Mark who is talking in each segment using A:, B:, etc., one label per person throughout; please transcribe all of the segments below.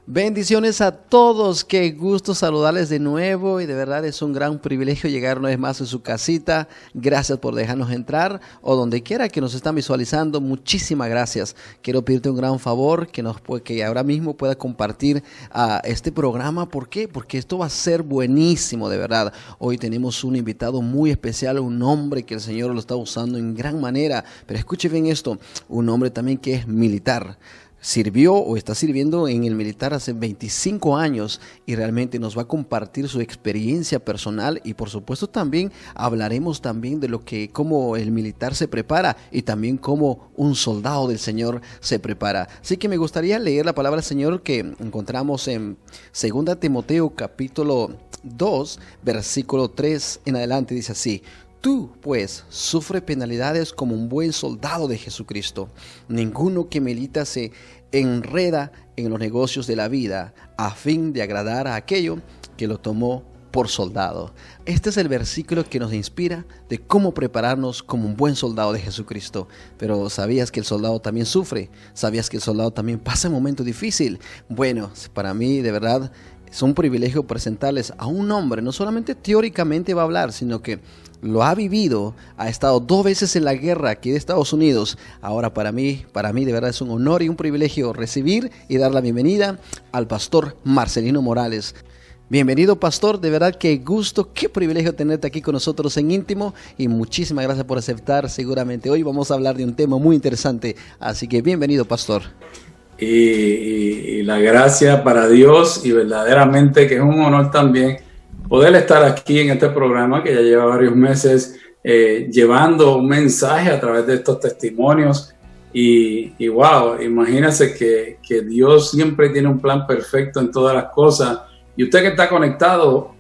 A: Bendiciones a todos, qué gusto saludarles de nuevo y de verdad es un gran privilegio llegar una vez más a su casita. Gracias por dejarnos entrar o donde quiera que nos están visualizando, muchísimas gracias. Quiero pedirte un gran favor que ahora mismo pueda compartir este programa. ¿Por qué? Porque esto va a ser buenísimo, de verdad. Hoy tenemos un invitado muy especial, un hombre que el Señor lo está usando en gran manera. Pero escuche bien esto, un hombre también que es militar. Sirvió o está sirviendo en el militar hace 25 años y realmente nos va a compartir su experiencia personal y por supuesto también hablaremos también de cómo el militar se prepara y también cómo un soldado del Señor se prepara. Así que me gustaría leer la palabra del Señor que encontramos en 2 Timoteo capítulo 2 versículo 3 en adelante. Dice así: Tú, pues, sufre penalidades como un buen soldado de Jesucristo. Ninguno que milita se enreda en los negocios de la vida a fin de agradar a aquello que lo tomó por soldado. Este es el versículo que nos inspira de cómo prepararnos como un buen soldado de Jesucristo. Pero ¿sabías que el soldado también sufre? ¿Sabías que el soldado también pasa un momento difícil? Bueno, para mí, de verdad, es un privilegio presentarles a un hombre, no solamente teóricamente va a hablar, sino que lo ha vivido, ha estado 2 veces en la guerra aquí de Estados Unidos. Ahora para mí de verdad es un honor y un privilegio recibir y dar la bienvenida al pastor Marcelino Morales. Bienvenido, pastor, de verdad qué gusto, qué privilegio tenerte aquí con nosotros en íntimo y muchísimas gracias por aceptar. Seguramente hoy vamos a hablar de un tema muy interesante, así que bienvenido, pastor.
B: Y la gracia para Dios y verdaderamente que es un honor también poder estar aquí en este programa que ya lleva varios meses llevando un mensaje a través de estos testimonios y wow, imagínense que Dios siempre tiene un plan perfecto en todas las cosas y usted que está conectado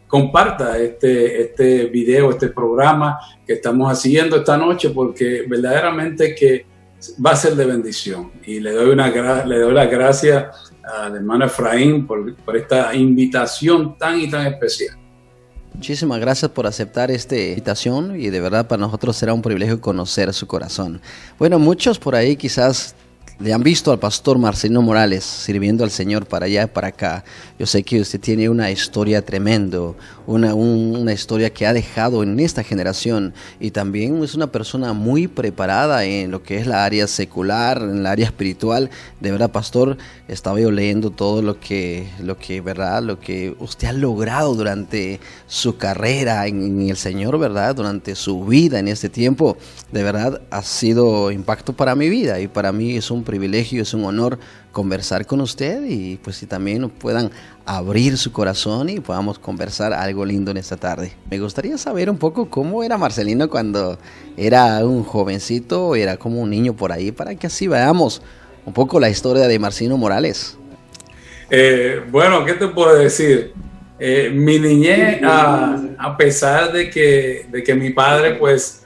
B: comparta este video, este programa que estamos haciendo esta noche porque verdaderamente que va a ser de bendición y le doy las gracias al hermano Efraín por esta invitación tan y tan especial.
A: Muchísimas gracias por aceptar esta invitación y de verdad para nosotros será un privilegio conocer su corazón. Bueno, muchos por ahí quizás le han visto al pastor Marcelino Morales sirviendo al Señor para allá y para acá. Yo sé que usted tiene una historia tremenda, una historia que ha dejado en esta generación y también es una persona muy preparada en lo que es la área secular, en el área espiritual. De verdad, pastor, estaba yo leyendo todo lo que usted ha logrado durante su carrera en el Señor, ¿verdad? Durante su vida en este tiempo. De verdad, ha sido impacto para mi vida y para mí es un privilegio, es un honor conversar con usted y pues si también puedan abrir su corazón y podamos conversar algo lindo en esta tarde. Me gustaría saber un poco cómo era Marcelino cuando era un jovencito, era como un niño por ahí, para que así veamos un poco la historia de Marcelino Morales.
B: Bueno, ¿qué te puedo decir? Mi niñez, a pesar de que mi padre pues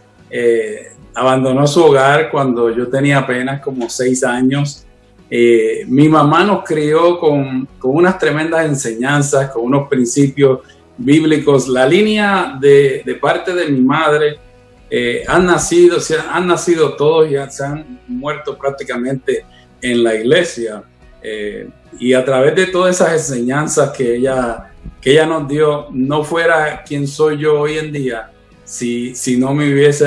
B: abandonó su hogar cuando yo tenía apenas como 6 años, mi mamá nos crió con unas tremendas enseñanzas, con unos principios bíblicos. La línea de parte de mi madre han nacido todos y se han muerto prácticamente en la iglesia. Y a través de todas esas enseñanzas que ella nos dio, no fuera quien soy yo hoy en día si no me hubiese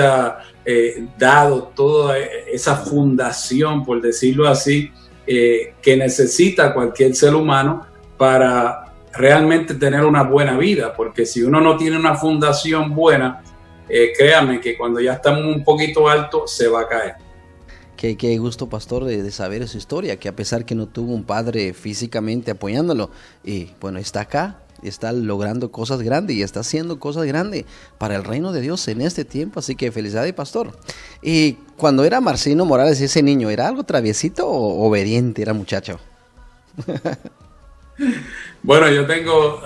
B: dado toda esa fundación, por decirlo así, que necesita cualquier ser humano para realmente tener una buena vida, porque si uno no tiene una fundación buena, créame que cuando ya estamos un poquito alto se va a caer.
A: Qué gusto, pastor, de saber su historia, que a pesar que no tuvo un padre físicamente apoyándolo, y bueno, está acá, está logrando cosas grandes y está haciendo cosas grandes para el reino de Dios en este tiempo, así que felicidades, pastor. Y cuando era Marcelino Morales, ese niño, ¿era algo traviesito o obediente era muchacho?
B: Bueno, yo tengo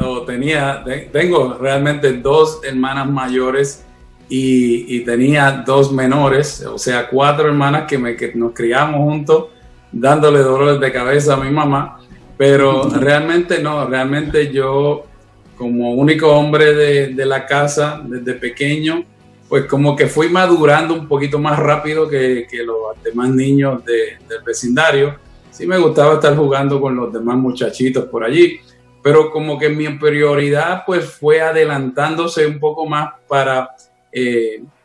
B: realmente 2 hermanas mayores y tenía 2 menores, o sea, 4 hermanas que nos criamos juntos, dándole dolores de cabeza a mi mamá, pero realmente yo, como único hombre de la casa desde pequeño, pues como que fui madurando un poquito más rápido que los demás niños del vecindario sí me gustaba estar jugando con los demás muchachitos por allí, pero como que mi prioridad pues fue adelantándose un poco más para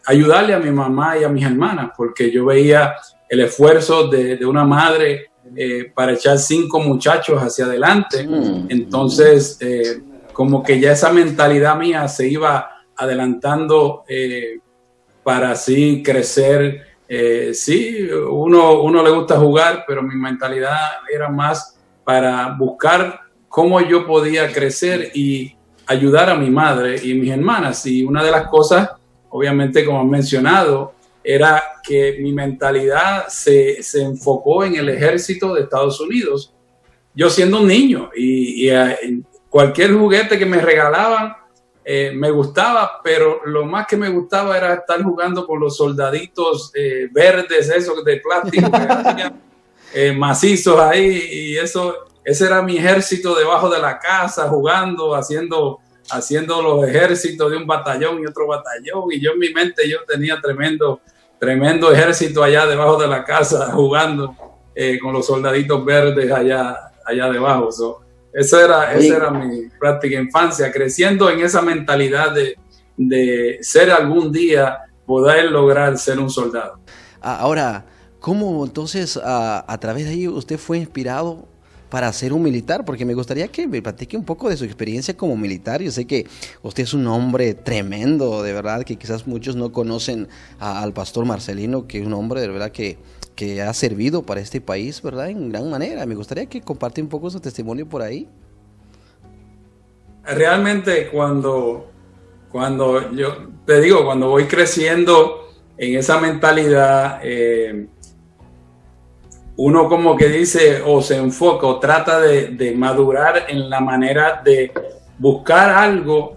B: ayudarle a mi mamá y a mis hermanas, porque yo veía el esfuerzo de una madre para echar 5 muchachos hacia adelante. Entonces, como que ya esa mentalidad mía se iba adelantando para así crecer. Sí, uno le gusta jugar, pero mi mentalidad era más para buscar cómo yo podía crecer y ayudar a mi madre y mis hermanas. Y una de las cosas, obviamente, como han mencionado, era que mi mentalidad se enfocó en el ejército de Estados Unidos. Yo siendo un niño y cualquier juguete que me regalaban me gustaba, pero lo más que me gustaba era estar jugando con los soldaditos verdes, esos de plástico macizos ahí, y ese era mi ejército debajo de la casa, jugando, haciendo los ejércitos de un batallón y otro batallón, y yo en mi mente yo tenía tremendo ejército allá debajo de la casa jugando con los soldaditos verdes allá debajo. Esa era mi práctica infancia, creciendo en esa mentalidad de ser algún día, poder lograr ser un soldado.
A: Ahora, ¿cómo entonces a través de ahí usted fue inspirado para ser un militar? Porque me gustaría que me platique un poco de su experiencia como militar. Yo sé que usted es un hombre tremendo, de verdad, que quizás muchos no conocen al pastor Marcelino, que es un hombre de verdad que ha servido para este país, ¿verdad?, en gran manera. Me gustaría que comparte un poco su testimonio por ahí.
B: Realmente cuando yo te digo, cuando voy creciendo en esa mentalidad, uno como que dice o se enfoca o trata de madurar en la manera de buscar algo,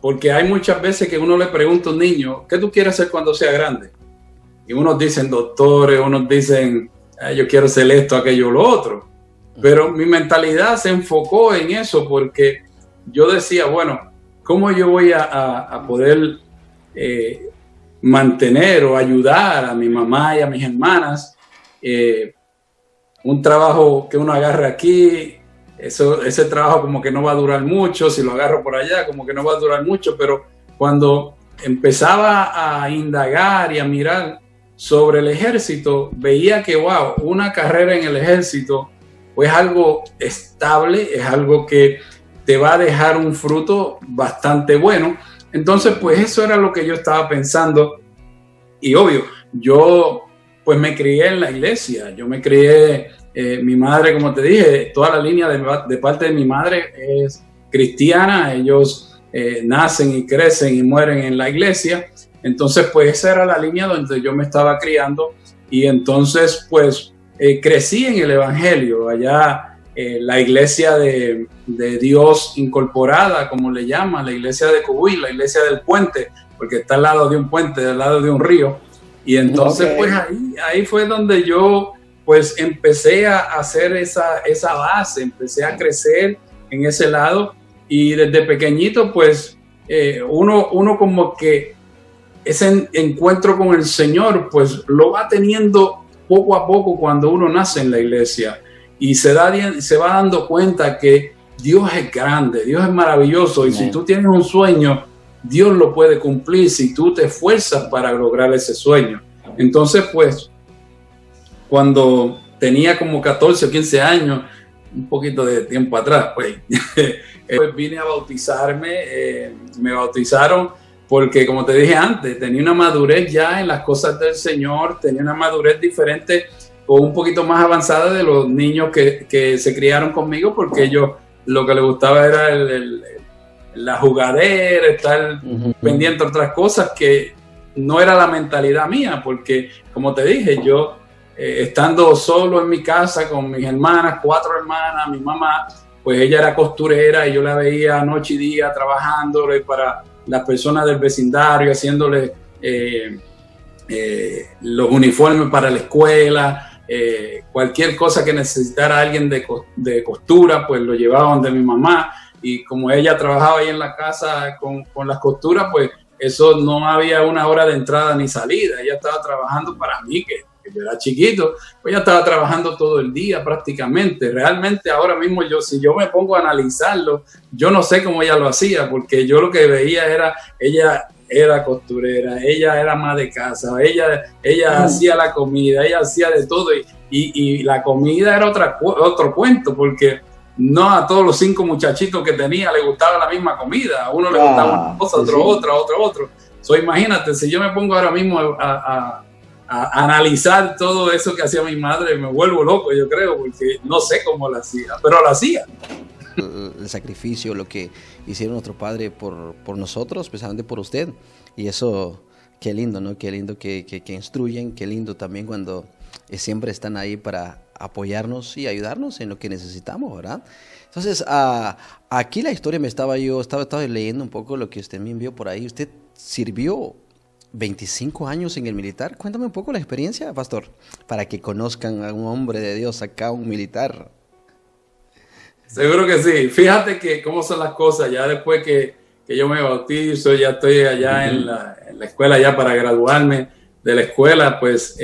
B: porque hay muchas veces que uno le pregunta a un niño, ¿qué tú quieres ser cuando sea grande? Y unos dicen doctores, unos dicen, yo quiero ser esto, aquello, lo otro. Pero mi mentalidad se enfocó en eso porque yo decía, bueno, ¿cómo yo voy a poder mantener o ayudar a mi mamá y a mis hermanas? Un trabajo que uno agarra aquí, ese trabajo como que no va a durar mucho, si lo agarro por allá como que no va a durar mucho, pero cuando empezaba a indagar y a mirar sobre el ejército, veía que, wow, una carrera en el ejército pues es algo estable, es algo que te va a dejar un fruto bastante bueno. Entonces, pues eso era lo que yo estaba pensando. Y obvio, yo pues me crié en la iglesia, yo me crié, mi madre, como te dije, toda la línea de parte de mi madre es cristiana, ellos nacen y crecen y mueren en la iglesia. Entonces, pues esa era la línea donde yo me estaba criando, y entonces, pues crecí en el evangelio, allá la iglesia de Dios incorporada, como le llaman, la iglesia de Cubuy, la iglesia del puente, porque está al lado de un puente, al lado de un río. Y entonces, pues ahí fue donde yo pues empecé a hacer esa base, empecé a crecer en ese lado, y desde pequeñito pues uno como que ese encuentro con el Señor pues lo va teniendo poco a poco cuando uno nace en la iglesia, y se va dando cuenta que Dios es grande, Dios es maravilloso, y si tú tienes un sueño, Dios lo puede cumplir si tú te esfuerzas para lograr ese sueño. Entonces, pues, cuando tenía como 14 o 15 años, un poquito de tiempo atrás, pues vine a bautizarme, me bautizaron porque, como te dije antes, tenía una madurez ya en las cosas del Señor, tenía una madurez diferente o un poquito más avanzada de los niños que se criaron conmigo, porque ellos lo que les gustaba era la jugadera, estar pendiente de otras cosas que no era la mentalidad mía, porque como te dije, yo estando solo en mi casa con mis hermanas, 4 hermanas, mi mamá, pues ella era costurera y yo la veía noche y día trabajándole para las personas del vecindario, haciéndole los uniformes para la escuela, cualquier cosa que necesitara alguien de costura, pues lo llevaban de mi mamá. Y como ella trabajaba ahí en la casa con las costuras, pues eso no había una hora de entrada ni salida. Ella estaba trabajando para mí, que porque yo era chiquito, pues ella estaba trabajando todo el día prácticamente. Realmente ahora mismo si yo me pongo a analizarlo, yo no sé cómo ella lo hacía, porque yo lo que veía era, ella era costurera, ella era ama de casa, ella hacía la comida, ella hacía de todo, y la comida era otro cuento, porque no a todos los 5 muchachitos que tenía le gustaba la misma comida. A uno le gustaba una cosa, otro otro. So, imagínate, si yo me pongo ahora mismo a analizar todo eso que hacía mi madre, me vuelvo loco, yo creo, porque no sé cómo la hacía, pero la hacía.
A: El sacrificio, lo que hicieron nuestro padre por nosotros, especialmente por usted. Y eso, qué lindo, ¿no? Qué lindo que instruyen, qué lindo también cuando siempre están ahí para apoyarnos y ayudarnos en lo que necesitamos, ¿verdad? Entonces, aquí la historia estaba leyendo un poco lo que usted me envió por ahí. Usted sirvió 25 años en el militar. Cuéntame un poco la experiencia, pastor, para que conozcan a un hombre de Dios acá, un militar.
B: Seguro que sí. Fíjate que cómo son las cosas. Ya después que yo me bautizo, ya estoy allá en la escuela ya para graduarme de la escuela, pues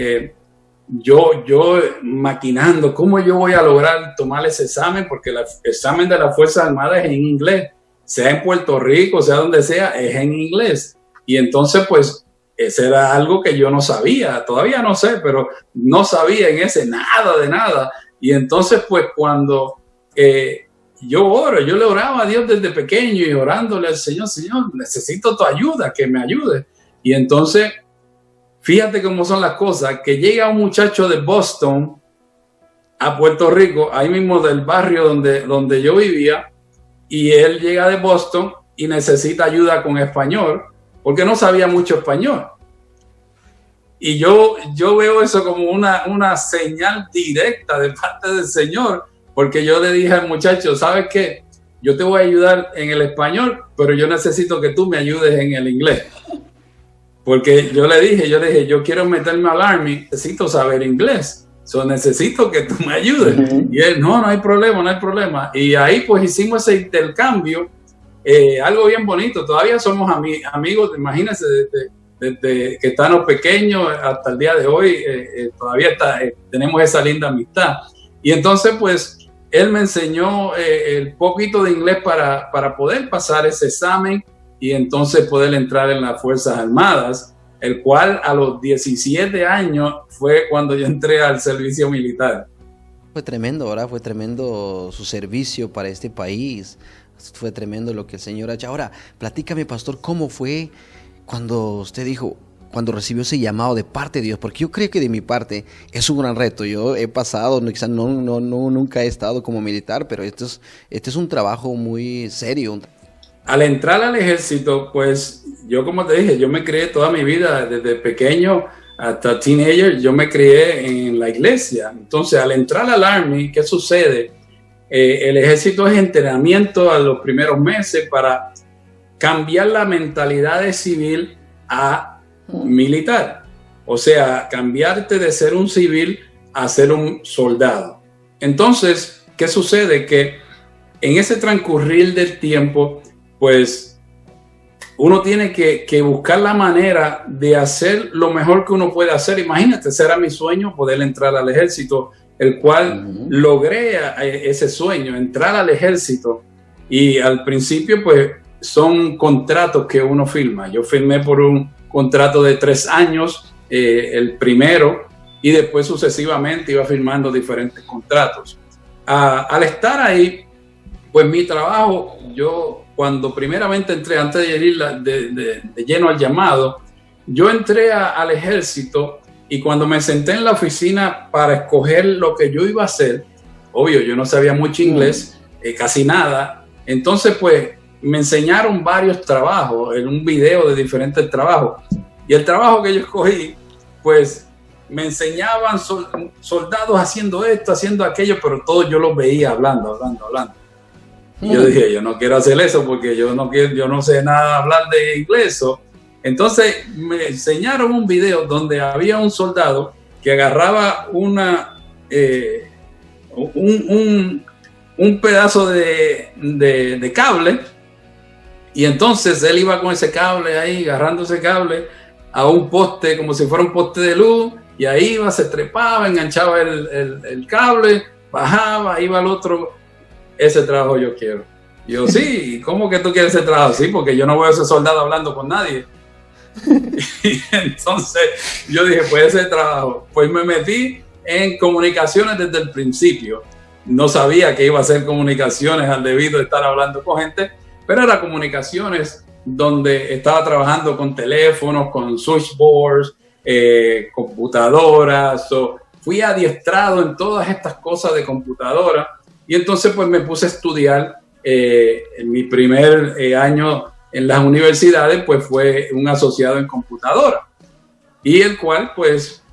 B: yo maquinando cómo yo voy a lograr tomar ese examen, porque el examen de las Fuerzas Armadas es en inglés, sea en Puerto Rico, sea donde sea, es en inglés. Y entonces, pues, ese era algo que yo no sabía, todavía no sé, pero no sabía en ese nada de nada. Y entonces, pues, cuando yo le oraba a Dios desde pequeño y orándole al Señor, necesito tu ayuda, que me ayude. Y entonces, fíjate cómo son las cosas, que llega un muchacho de Boston a Puerto Rico, ahí mismo del barrio donde yo vivía, y él llega de Boston y necesita ayuda con español, porque no sabía mucho español. Y yo veo eso como una señal directa de parte del Señor, porque yo le dije al muchacho, ¿sabes qué? Yo te voy a ayudar en el español, pero yo necesito que tú me ayudes en el inglés. Porque yo le dije, yo quiero meterme al Army, necesito saber inglés, necesito que tú me ayudes. Y él, no hay problema. Y ahí pues hicimos ese intercambio, algo bien bonito. Todavía somos amigos, imagínense, desde que estamos pequeños hasta el día de hoy, todavía tenemos esa linda amistad. Y entonces pues él me enseñó el poquito de inglés para poder pasar ese examen y entonces poder entrar en las Fuerzas Armadas, el cual a los 17 años fue cuando yo entré al servicio militar.
A: Fue tremendo, ¿verdad? Fue tremendo su servicio para este país, fue tremendo lo que el Señor ha hecho. Ahora, platícame, pastor, ¿cómo fue cuando usted dijo, cuando recibió ese llamado de parte de Dios? Porque yo creo que de mi parte es un gran reto. Yo he pasado, quizás nunca he estado como militar, pero este es un trabajo muy serio.
B: Al entrar al ejército, pues yo, como te dije, yo me crié toda mi vida, desde pequeño hasta teenager, yo me crié en la iglesia. Entonces, al entrar al Army, ¿qué sucede? El ejército es entrenamiento a los primeros meses para cambiar la mentalidad de civil a militar. O sea, cambiarte de ser un civil a ser un soldado. Entonces, ¿qué sucede? Que en ese transcurrir del tiempo, pues uno tiene que buscar la manera de hacer lo mejor que uno puede hacer. Imagínate, ese era mi sueño, poder entrar al ejército, el cual logré ese sueño, entrar al ejército. Y al principio, pues, son contratos que uno firma. Yo firmé por un contrato de 3 años, el primero, y después sucesivamente iba firmando diferentes contratos. Al estar ahí, pues mi trabajo, yo cuando primeramente entré, antes de ir de lleno al llamado, yo entré al ejército y cuando me senté en la oficina para escoger lo que yo iba a hacer, obvio, yo no sabía mucho inglés, casi nada, entonces pues me enseñaron varios trabajos, en un video de diferentes trabajos, y el trabajo que yo escogí, pues me enseñaban soldados haciendo esto, haciendo aquello, pero todos yo los veía hablando. Y yo dije, yo no quiero hacer eso porque yo no sé nada hablar de inglés. Entonces me enseñaron un video donde había un soldado que agarraba un pedazo de cable, y entonces él iba con ese cable ahí, agarrando ese cable a un poste, como si fuera un poste de luz, y ahí iba, se trepaba, enganchaba el cable, bajaba, iba al otro. Ese trabajo yo quiero. Yo, sí, ¿cómo que tú quieres ese trabajo? Sí, porque yo no voy a ser soldado hablando con nadie. Y entonces yo dije, pues ese trabajo. Pues me metí en comunicaciones desde el principio. No sabía que iba a hacer comunicaciones al debido de estar hablando con gente, pero era comunicaciones donde estaba trabajando con teléfonos, con switchboards, computadoras. Fui adiestrado en todas estas cosas de computadora y entonces pues me puse a estudiar. En mi primer año en las universidades pues fue un asociado en computadora, y el cual pues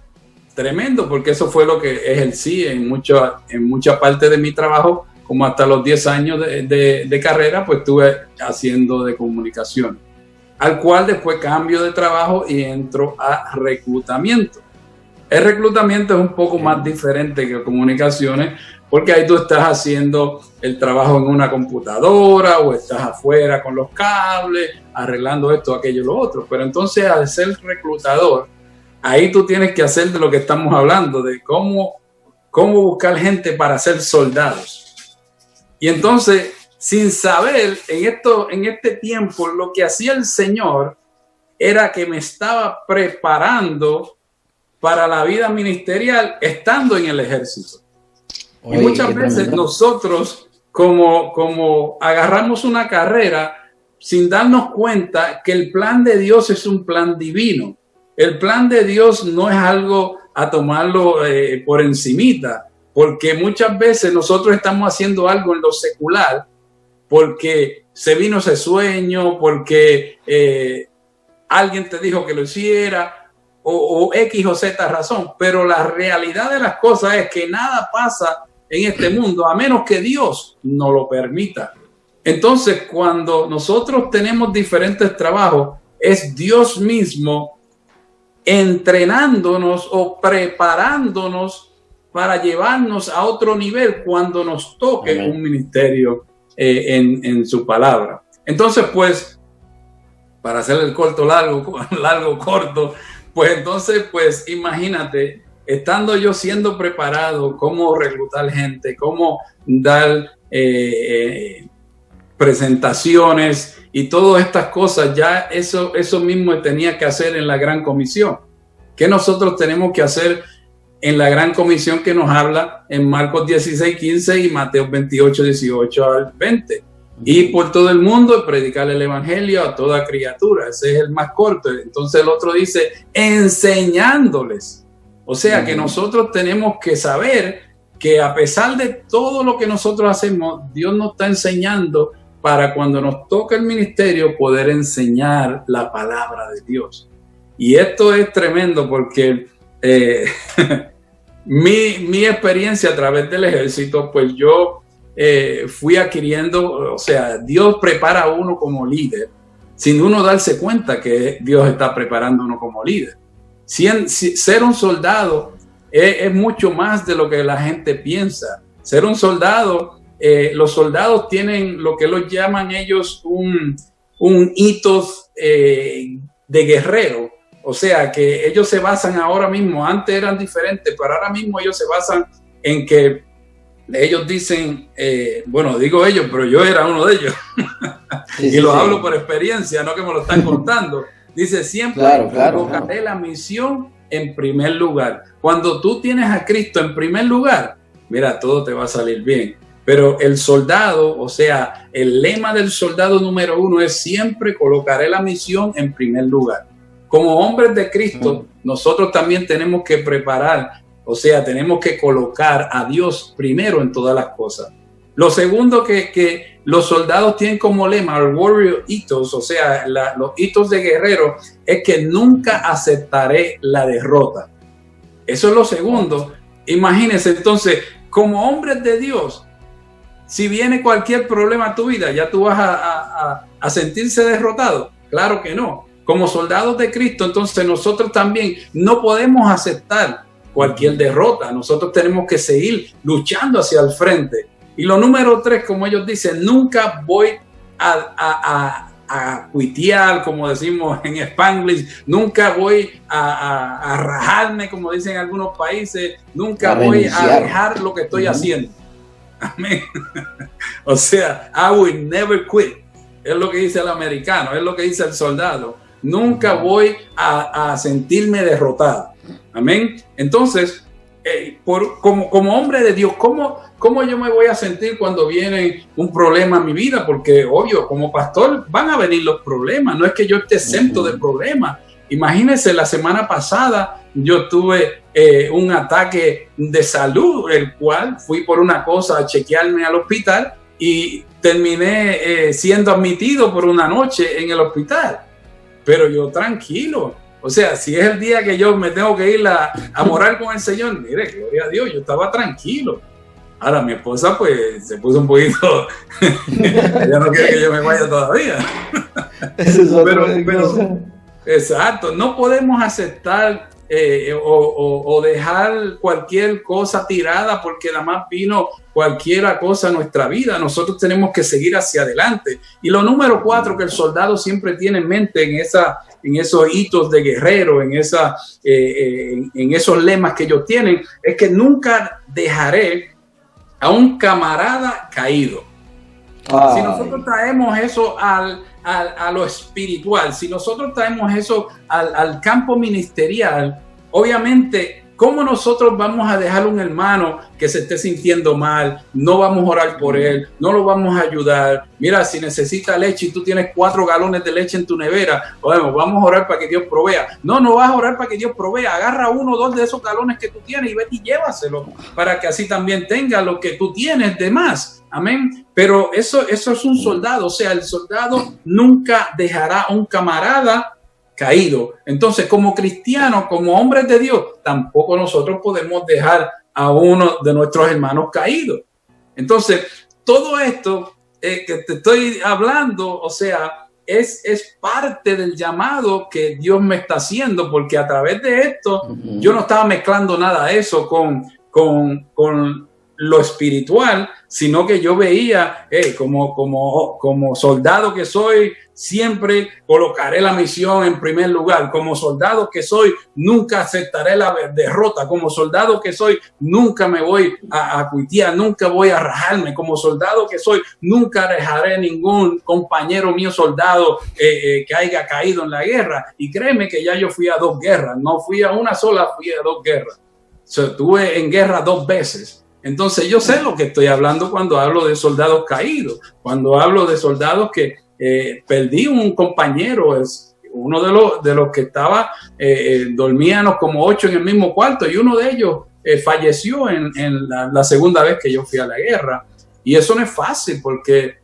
B: tremendo, porque eso fue lo que ejercí en mucha parte de mi trabajo, como hasta los 10 años de carrera pues estuve haciendo de comunicación, al cual después cambio de trabajo y entro a reclutamiento. El reclutamiento es un poco más diferente que comunicaciones, porque ahí tú estás haciendo el trabajo en una computadora o estás afuera con los cables, arreglando esto, aquello, lo otro. Pero entonces al ser reclutador, ahí tú tienes que hacer de lo que estamos hablando, de cómo buscar gente para ser soldados. Y entonces, sin saber, en este tiempo, lo que hacía el Señor era que me estaba preparando para la vida ministerial estando en el ejército. Y muchas veces nosotros como agarramos una carrera sin darnos cuenta que el plan de Dios es un plan divino. El plan de Dios no es algo a tomarlo por encimita, porque muchas veces nosotros estamos haciendo algo en lo secular porque se vino ese sueño, porque alguien te dijo que lo hiciera, o X o Z razón, pero la realidad de las cosas es que nada pasa en este mundo a menos que Dios nos lo permita. Entonces, cuando nosotros tenemos diferentes trabajos, es Dios mismo entrenándonos o preparándonos para llevarnos a otro nivel cuando nos toque un ministerio en su palabra. Entonces, pues, para hacer el corto largo, largo corto, pues entonces, pues imagínate, estando yo siendo preparado, cómo reclutar gente, cómo dar presentaciones y todas estas cosas, ya eso mismo tenía que hacer en la Gran Comisión. ¿Qué nosotros tenemos que hacer en la Gran Comisión que nos habla en Marcos 16:15 y Mateo 28:18 al 20? Y por todo el mundo predicar el evangelio a toda criatura. Ese es el más corto. Entonces el otro dice enseñándoles. O sea que nosotros tenemos que saber que a pesar de todo lo que nosotros hacemos, Dios nos está enseñando para cuando nos toca el ministerio poder enseñar la palabra de Dios. Y esto es tremendo porque mi experiencia a través del ejército, pues yo fui adquiriendo, o sea, Dios prepara a uno como líder sin uno darse cuenta que Dios está preparando a uno como líder. Ser un soldado es mucho más de lo que la gente piensa. Ser un soldado, los soldados tienen lo que los llaman ellos un hitos de guerrero. O sea, que ellos se basan ahora mismo, antes eran diferentes, pero ahora mismo ellos se basan en que ellos dicen, bueno, digo ellos, pero yo era uno de ellos. Y lo hablo por experiencia, no que me lo están contando. Dice, siempre colocaré la misión en primer lugar. Cuando tú tienes a Cristo en primer lugar, mira, todo te va a salir bien. Pero el soldado, o sea, el lema del soldado número 1 es siempre colocaré la misión en primer lugar. Como hombres de Cristo, nosotros también tenemos que preparar, o sea, tenemos que colocar a Dios primero en todas las cosas. Lo segundo que los soldados tienen como lema, el warrior ethos, o sea, los hitos de guerrero, es que nunca aceptaré la derrota. Eso es lo segundo. Imagínense, entonces, como hombres de Dios, si viene cualquier problema a tu vida, ¿ya tú vas a sentirse derrotado? Claro que no. Como soldados de Cristo, entonces nosotros también no podemos aceptar cualquier derrota. Nosotros tenemos que seguir luchando hacia el frente. Y lo número 3, como ellos dicen, nunca voy a a cuitear, como decimos en Spanglish, nunca voy a rajarme, como dicen en algunos países, nunca voy a dejar lo que estoy haciendo. Amén. O sea, I will never quit. Es lo que dice el americano, es lo que dice el soldado. Nunca voy a sentirme derrotado. Amén. Entonces, como hombre de Dios, ¿cómo yo me voy a sentir cuando viene un problema a mi vida? Porque, obvio, como pastor van a venir los problemas. No es que yo esté exento de problemas. Imagínense, la semana pasada yo tuve un ataque de salud, el cual fui por una cosa a chequearme al hospital y terminé siendo admitido por una noche en el hospital. Pero yo tranquilo. O sea, si es el día que yo me tengo que ir a morar con el Señor, mire, gloria a Dios, yo estaba tranquilo. Ahora mi esposa pues se puso un poquito, ella no quiere que yo me vaya todavía. pero, exacto, no podemos aceptar o dejar cualquier cosa tirada porque nada más vino cualquier cosa a nuestra vida. Nosotros tenemos que seguir hacia adelante. Y lo número 4 que el soldado siempre tiene en mente en esos hitos de guerrero, en esos lemas que ellos tienen, es que nunca dejaré a un camarada caído. Si nosotros traemos eso a lo espiritual, si nosotros traemos eso al campo ministerial, obviamente, ¿cómo nosotros vamos a dejar a un hermano que se esté sintiendo mal? No vamos a orar por él, no lo vamos a ayudar. Mira, si necesita leche y tú tienes 4 galones de leche en tu nevera, bueno, vamos a orar para que Dios provea. No vas a orar para que Dios provea. Agarra 1 o 2 de esos galones que tú tienes y vete y llévaselo para que así también tenga lo que tú tienes de más. Amén. Pero eso es un soldado. O sea, el soldado nunca dejará a un camarada caído. Entonces, como cristianos, como hombres de Dios, tampoco nosotros podemos dejar a uno de nuestros hermanos caídos. Entonces, todo esto que te estoy hablando, o sea, es parte del llamado que Dios me está haciendo, porque a través de esto, yo no estaba mezclando nada de eso con lo espiritual, sino que yo veía, como soldado que soy, siempre colocaré la misión en primer lugar. Como soldado que soy, nunca aceptaré la derrota. Como soldado que soy, nunca me voy a cuitear, nunca voy a rajarme. Como soldado que soy, nunca dejaré ningún compañero mío soldado que haya caído en la guerra. Y créeme que ya yo fui a 2 guerras, no fui a una sola, fui a 2 guerras. Estuve en guerra 2 veces. Entonces yo sé lo que estoy hablando cuando hablo de soldados caídos, cuando hablo de soldados que perdí un compañero, es uno de los que estaba, dormíamos como 8 en el mismo cuarto y uno de ellos falleció en la segunda vez que yo fui a la guerra. Y eso no es fácil porque,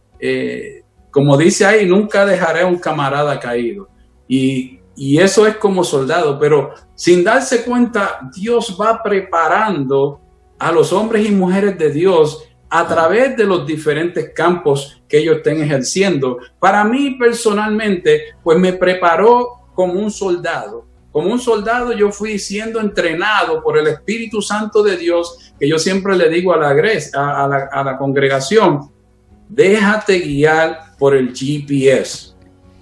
B: como dice ahí, nunca dejaré a un camarada caído. Y eso es como soldado, pero sin darse cuenta, Dios va preparando a los hombres y mujeres de Dios a través de los diferentes campos que ellos estén ejerciendo. Para mí personalmente, pues me preparó como un soldado. Como un soldado yo fui siendo entrenado por el Espíritu Santo de Dios, que yo siempre le digo a la congregación, déjate guiar por el GPS.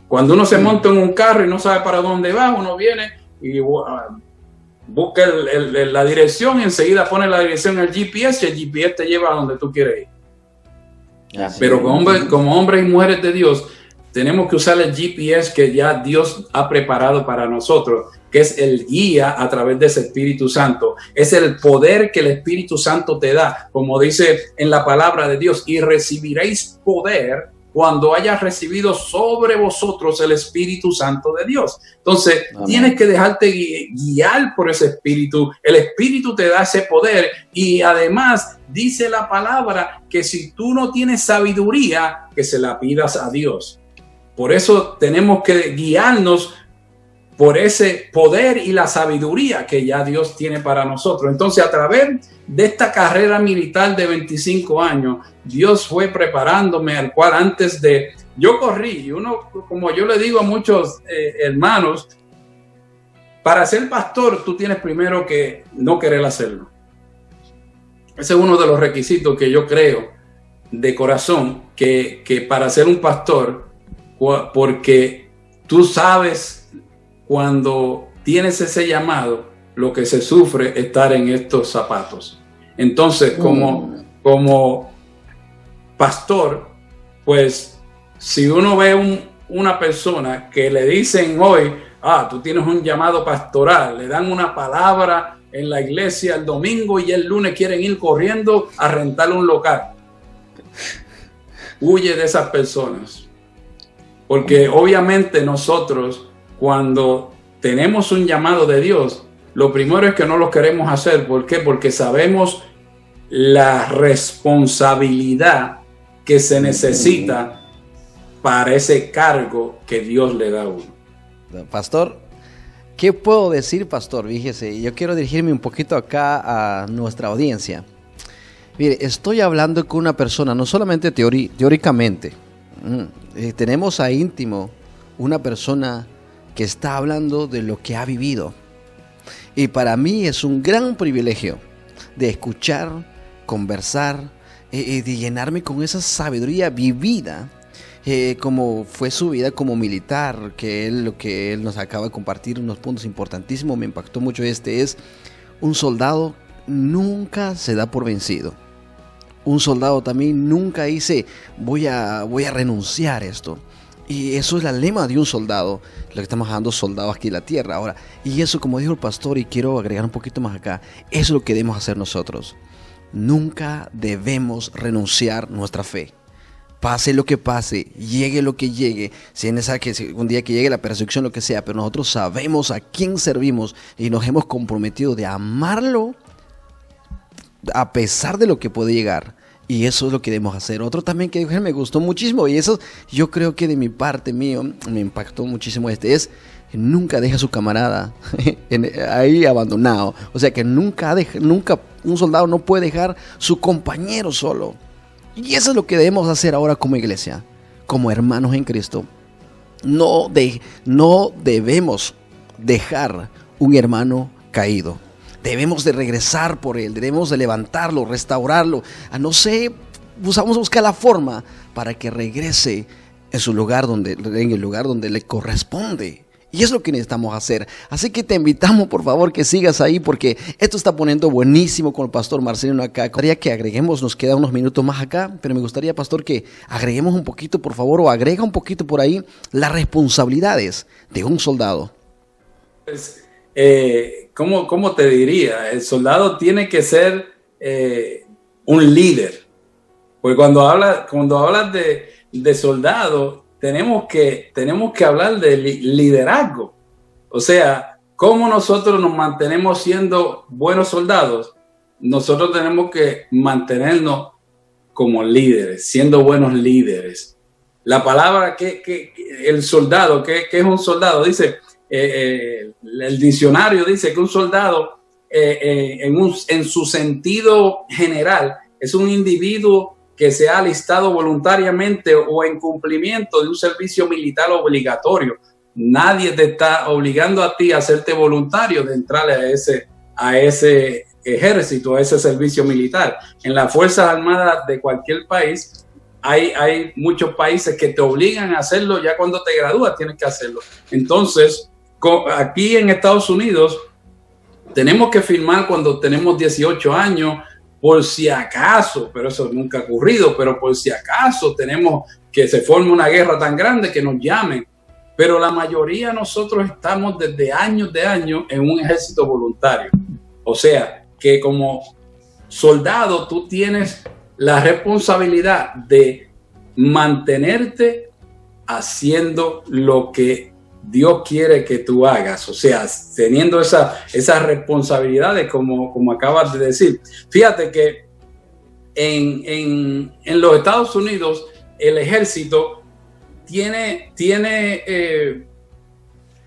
B: Cuando uno se monta en un carro y no sabe para dónde va, uno viene y busca la dirección y enseguida pone la dirección en el GPS y el GPS te lleva a donde tú quieres ir. Pero como hombres y mujeres de Dios, tenemos que usar el GPS que ya Dios ha preparado para nosotros, que es el guía a través de ese Espíritu Santo. Es el poder que el Espíritu Santo te da, como dice en la palabra de Dios, y recibiréis poder cuando hayas recibido sobre vosotros el Espíritu Santo de Dios. Entonces, tienes que dejarte guiar por ese Espíritu. El Espíritu te da ese poder y además dice la palabra que si tú no tienes sabiduría, que se la pidas a Dios. Por eso tenemos que guiarnos por ese poder y la sabiduría que ya Dios tiene para nosotros. Entonces, a través de esta carrera militar de 25 años, Dios fue preparándome, al cual antes de... Yo corrí, y uno, como yo le digo a muchos hermanos, para ser pastor, tú tienes primero que no querer hacerlo. Ese es uno de los requisitos que yo creo de corazón, que para ser un pastor, porque tú sabes cuando tienes ese llamado, lo que se sufre estar en estos zapatos. Entonces, como pastor, pues si uno ve una persona que le dicen hoy, tú tienes un llamado pastoral, le dan una palabra en la iglesia el domingo y el lunes quieren ir corriendo a rentar un local. Huye de esas personas. Porque obviamente nosotros, cuando tenemos un llamado de Dios, lo primero es que no lo queremos hacer. ¿Por qué? Porque sabemos la responsabilidad que se necesita para ese cargo que Dios le da a uno.
A: Pastor, ¿qué puedo decir, pastor? Fíjese, yo quiero dirigirme un poquito acá a nuestra audiencia. Mire, estoy hablando con una persona, no solamente teóricamente. Tenemos a íntimo una persona que está hablando de lo que ha vivido. Y para mí es un gran privilegio de escuchar, conversar, de llenarme con esa sabiduría vivida, como fue su vida como militar, lo que él nos acaba de compartir, unos puntos importantísimos, me impactó mucho. Es un soldado nunca se da por vencido. Un soldado también nunca dice, voy a renunciar a esto. Y eso es el lema de un soldado, lo que estamos hablando soldados aquí en la tierra ahora. Y eso, como dijo el pastor, y quiero agregar un poquito más acá, eso es lo que debemos hacer nosotros. Nunca debemos renunciar nuestra fe. Pase lo que pase, llegue lo que llegue, si es necesario que un día que llegue la persecución, lo que sea, pero nosotros sabemos a quién servimos y nos hemos comprometido de amarlo a pesar de lo que puede llegar. Y eso es lo que debemos hacer. Otro también que me gustó muchísimo, y eso yo creo que de mi parte mío me impactó muchísimo, es nunca deja a su camarada ahí abandonado. O sea que nunca un soldado no puede dejar su compañero solo. Y eso es lo que debemos hacer ahora como iglesia, como hermanos en Cristo. No debemos dejar un hermano caído. Debemos de regresar por él, debemos de levantarlo, restaurarlo. Vamos a buscar la forma para que regrese en el lugar donde le corresponde. Y es lo que necesitamos hacer. Así que te invitamos, por favor, que sigas ahí, porque esto está poniendo buenísimo con el pastor Marcelino acá. Me gustaría que agreguemos, nos queda unos minutos más acá, pero me gustaría, pastor, que agreguemos un poquito, por favor, o agrega un poquito por ahí las responsabilidades de un soldado.
B: Pues, ¿cómo te diría? El soldado tiene que ser un líder. Porque cuando hablas de soldado, tenemos que hablar de liderazgo. O sea, ¿cómo nosotros nos mantenemos siendo buenos soldados? Nosotros tenemos que mantenernos como líderes, siendo buenos líderes. La palabra que el soldado, que es un soldado, dice, el diccionario dice que un soldado en su sentido general es un individuo que se ha alistado voluntariamente o en cumplimiento de un servicio militar obligatorio. Nadie te está obligando a ti a hacerte voluntario de entrar a ese ejército, a ese servicio militar. En las Fuerzas Armadas de cualquier país hay muchos países que te obligan a hacerlo ya cuando te gradúas, tienes que hacerlo. Entonces, aquí en Estados Unidos tenemos que firmar cuando tenemos 18 años, por si acaso, pero eso nunca ha ocurrido, pero por si acaso tenemos que se forme una guerra tan grande que nos llamen. Pero la mayoría de nosotros estamos desde años en un ejército voluntario. O sea, que como soldado tú tienes la responsabilidad de mantenerte haciendo lo que Dios quiere que tú hagas, o sea, teniendo esas responsabilidades como acabas de decir. Fíjate que en los Estados Unidos el ejército tiene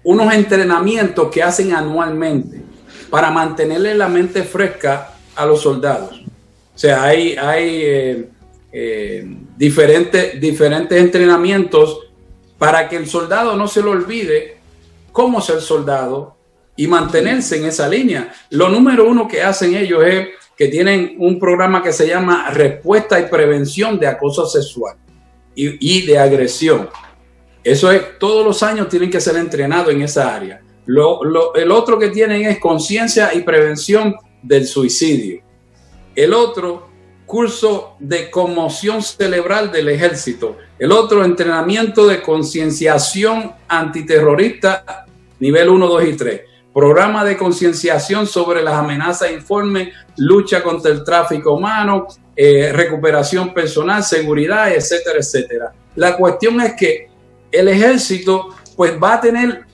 B: unos entrenamientos que hacen anualmente para mantenerle la mente fresca a los soldados. O sea, hay diferentes entrenamientos para que el soldado no se le olvide cómo ser soldado y mantenerse en esa línea. Lo número uno que hacen ellos es que tienen un programa que se llama Respuesta y Prevención de Acoso Sexual y de Agresión. Eso es, todos los años tienen que ser entrenados en esa área. El otro que tienen es conciencia y prevención del suicidio. El otro, curso de conmoción cerebral del ejército. El otro, entrenamiento de concienciación antiterrorista, nivel 1, 2 y 3. Programa de concienciación sobre las amenazas, informe, lucha contra el tráfico humano, recuperación personal, seguridad, etcétera, etcétera. La cuestión es que el ejército pues va a tener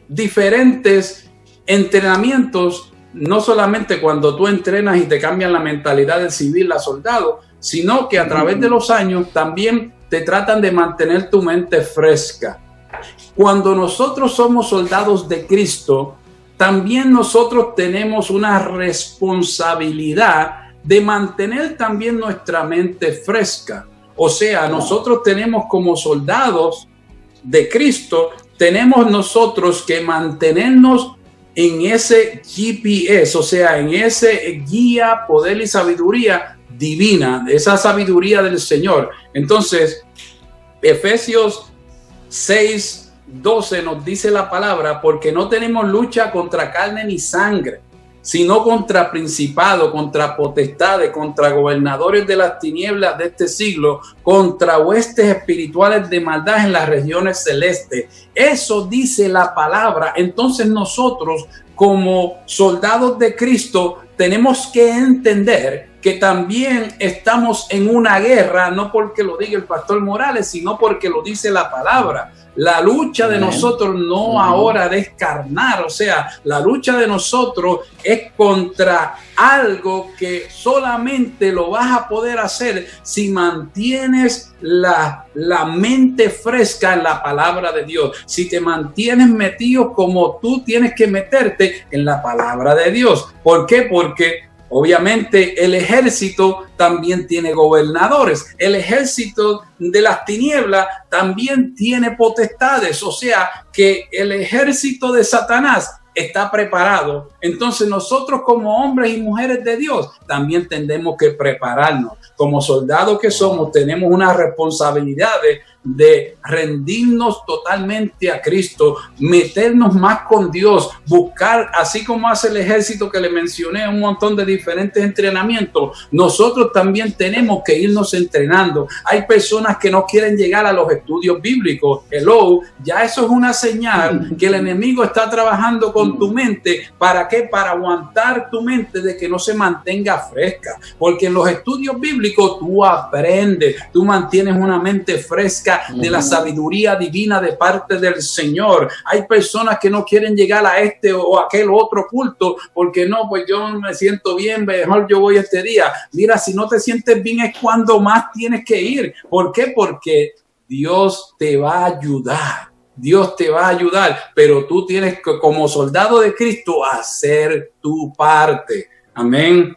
B: diferentes entrenamientos, no solamente cuando tú entrenas y te cambian la mentalidad del civil a soldado, sino que a través de los años también te tratan de mantener tu mente fresca. Cuando nosotros somos soldados de Cristo, también nosotros tenemos una responsabilidad de mantener también nuestra mente fresca. O sea, nosotros tenemos como soldados de Cristo, tenemos nosotros que mantenernos en ese GPS, o sea, en ese guía, poder y sabiduría divina, esa sabiduría del Señor. Entonces, Efesios 6:12 nos dice la palabra, porque no tenemos lucha contra carne ni sangre, sino contra principados, contra potestades, contra gobernadores de las tinieblas de este siglo, contra huestes espirituales de maldad en las regiones celestes. Eso dice la palabra. Entonces nosotros, como soldados de Cristo, tenemos que entender que también estamos en una guerra, no porque lo diga el pastor Morales, sino porque lo dice la palabra. La lucha de nosotros no ahora es carnal, o sea, la lucha de nosotros es contra algo que solamente lo vas a poder hacer si mantienes la mente fresca en la palabra de Dios, si te mantienes metido como tú tienes que meterte en la palabra de Dios. ¿Por qué? Porque obviamente el ejército también tiene gobernadores, el ejército de las tinieblas también tiene potestades, o sea que el ejército de Satanás está preparado. Entonces nosotros como hombres y mujeres de Dios también tenemos que prepararnos. Como soldados que somos, tenemos una responsabilidad de rendirnos totalmente a Cristo, meternos más con Dios, buscar, así como hace el ejército que le mencioné, un montón de diferentes entrenamientos. Nosotros también tenemos que irnos entrenando. Hay personas que no quieren llegar a los estudios bíblicos. Hello, ya eso es una señal que el enemigo está trabajando con tu mente. ¿Para qué? Para aguantar tu mente de que no se mantenga fresca. Porque en los estudios bíblicos tú aprendes, tú mantienes una mente fresca de la sabiduría divina de parte del Señor. Hay personas que no quieren llegar a este o aquel otro culto porque no, pues yo me siento bien, mejor yo voy este día. Mira, si no te sientes bien es cuando más tienes que ir. ¿Por qué? Porque Dios te va a ayudar. Dios te va a ayudar, pero tú tienes que, como soldado de Cristo, hacer tu parte. Amén.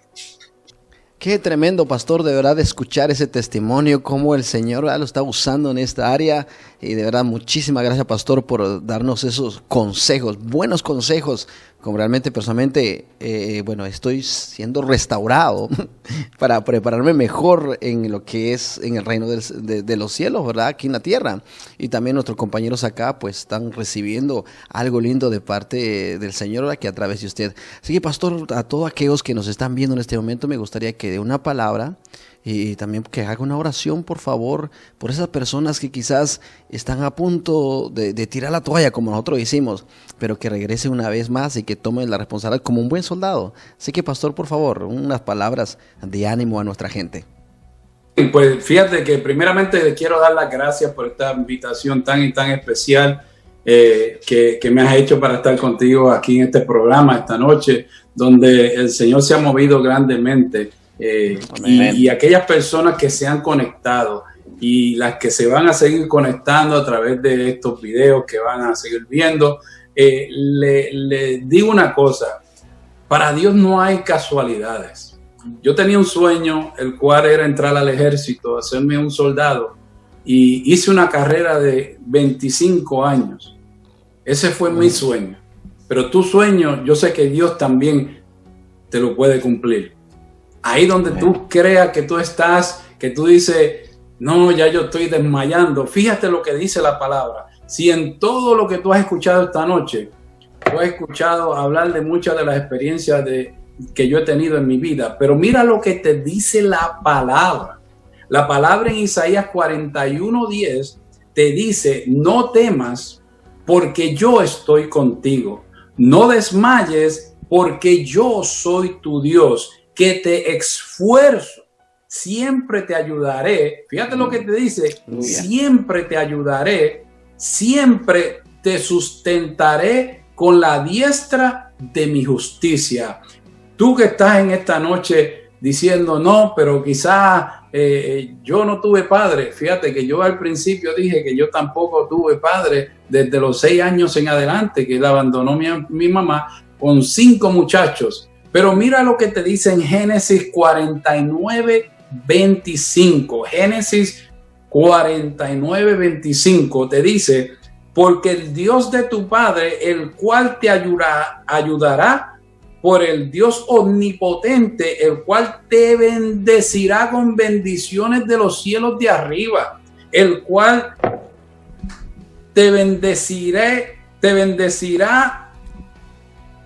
A: Qué tremendo, pastor, de verdad, escuchar ese testimonio, cómo el Señor lo está usando en esta área. Y de verdad, muchísimas gracias, pastor, por darnos esos consejos, buenos consejos. Como realmente, personalmente, bueno, estoy siendo restaurado para prepararme mejor en lo que es en el reino de los cielos, ¿verdad? Aquí en la tierra. Y también nuestros compañeros acá, pues, están recibiendo algo lindo de parte del Señor, aquí a través de usted. Así que, pastor, a todos aquellos que nos están viendo en este momento, me gustaría que dé una palabra y también que haga una oración, por favor, por esas personas que quizás están a punto de tirar la toalla, como nosotros hicimos, pero que regresen una vez más y que tomen la responsabilidad como un buen soldado. Así que, pastor, por favor, unas palabras de ánimo a nuestra gente.
B: Pues fíjate que primeramente le quiero dar las gracias por esta invitación tan y tan especial que me has hecho para estar contigo aquí en este programa esta noche, donde el Señor se ha movido grandemente. Y aquellas personas que se han conectado y las que se van a seguir conectando a través de estos videos que van a seguir viendo, le digo una cosa: para Dios no hay casualidades. Yo tenía un sueño, el cual era entrar al ejército, hacerme un soldado, y hice una carrera de 25 años. Ese fue mi sueño. Pero tu sueño, yo sé que Dios también te lo puede cumplir. Ahí donde tú creas que tú estás, que tú dices, no, ya yo estoy desmayando. Fíjate lo que dice la palabra. Si en todo lo que tú has escuchado esta noche, tú has escuchado hablar de muchas de las experiencias que yo he tenido en mi vida, pero mira lo que te dice la palabra. La palabra en Isaías 41:10 te dice, no temas porque yo estoy contigo. No desmayes porque yo soy tu Dios, que te esfuerzo. Siempre te ayudaré. Fíjate lo que te dice. Siempre te ayudaré. Siempre te sustentaré con la diestra de mi justicia. Tú que estás en esta noche diciendo, no, pero quizás yo no tuve padre. Fíjate que yo al principio dije que yo tampoco tuve padre desde los 6 años en adelante, que él abandonó mi mamá con 5 muchachos. Pero mira lo que te dice en Génesis 49:25. Génesis 49:25 te dice, porque el Dios de tu padre, el cual te ayudará, por el Dios omnipotente, el cual te bendecirá con bendiciones de los cielos de arriba, el cual te bendecirá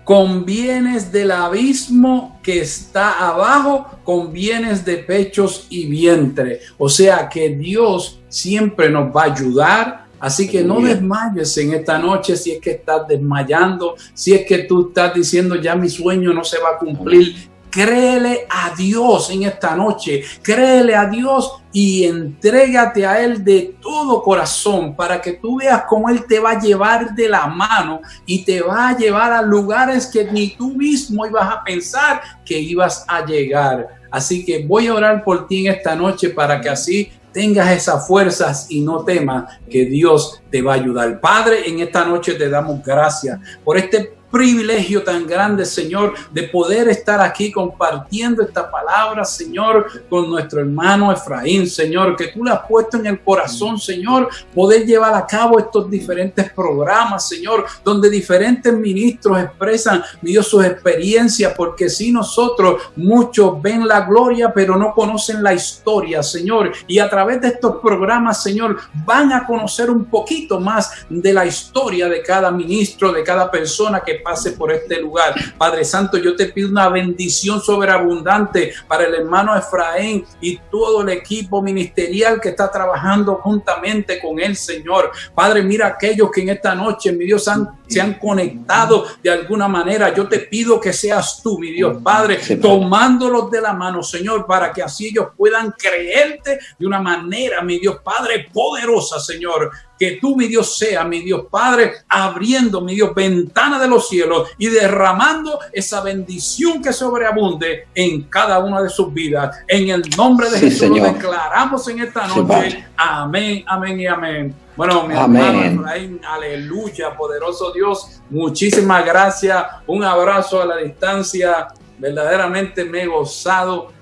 B: con bienes del abismo que está abajo, con bienes de pechos y vientre. O sea que Dios siempre nos va a ayudar. Así que no desmayes en esta noche si es que estás desmayando, si es que tú estás diciendo ya mi sueño no se va a cumplir. Créele a Dios en esta noche, créele a Dios y entrégate a Él de todo corazón para que tú veas cómo Él te va a llevar de la mano y te va a llevar a lugares que ni tú mismo ibas a pensar que ibas a llegar. Así que voy a orar por ti en esta noche para que así tengas esas fuerzas y no temas, que Dios te va a ayudar. Padre, en esta noche te damos gracias por este privilegio tan grande, Señor, de poder estar aquí compartiendo esta palabra, Señor, con nuestro hermano Efraín, Señor, que tú le has puesto en el corazón, Señor, poder llevar a cabo estos diferentes programas, Señor, donde diferentes ministros expresan, mi Dios, sus experiencias, porque si nosotros, muchos ven la gloria, pero no conocen la historia, Señor, y a través de estos programas, Señor, van a conocer un poquito más de la historia de cada ministro, de cada persona que pase por este lugar. Padre Santo, yo te pido una bendición sobreabundante para el hermano Efraín y todo el equipo ministerial que está trabajando juntamente con él, Señor. Padre, mira aquellos que en esta noche, mi Dios, se han conectado de alguna manera. Yo te pido que seas tú, mi Dios, Padre, tomándolos de la mano, Señor, para que así ellos puedan creerte de una manera, mi Dios, Padre, poderosa, Señor. Que tú, mi Dios, sea, mi Dios Padre, abriendo, mi Dios, ventana de los cielos y derramando esa bendición que sobreabunde en cada una de sus vidas. En el nombre de Jesús lo declaramos en esta noche. Amén, amén y amén. Bueno, mi hermano Efraín, aleluya, poderoso Dios. Muchísimas gracias. Un abrazo a la distancia. Verdaderamente me he gozado.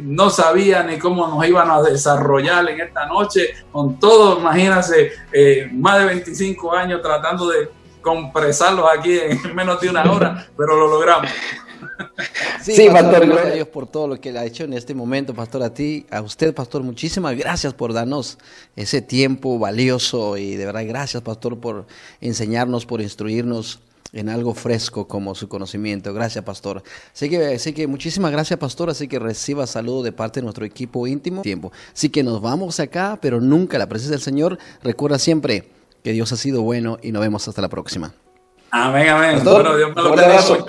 B: No sabía ni cómo nos iban a desarrollar en esta noche con todo, imagínense, más de 25 años tratando de compresarlos aquí en menos de una hora, pero lo logramos.
A: Sí, pastor, gracias a Dios por todo lo que le ha hecho en este momento, pastor. A ti, a usted, pastor, muchísimas gracias por darnos ese tiempo valioso y de verdad gracias, pastor, por enseñarnos, por instruirnos en algo fresco como su conocimiento. Gracias, pastor. Así que muchísimas gracias, pastor. Así que reciba saludos de parte de nuestro equipo íntimo. Así que nos vamos acá, pero nunca la presencia del Señor. Recuerda siempre que Dios ha sido bueno y nos vemos hasta la próxima.
B: Amén, amén.
A: Pastor,
B: bueno, Dios me lo bendiga mucho.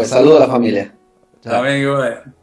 A: Saludos a la familia.
B: Amén, igual.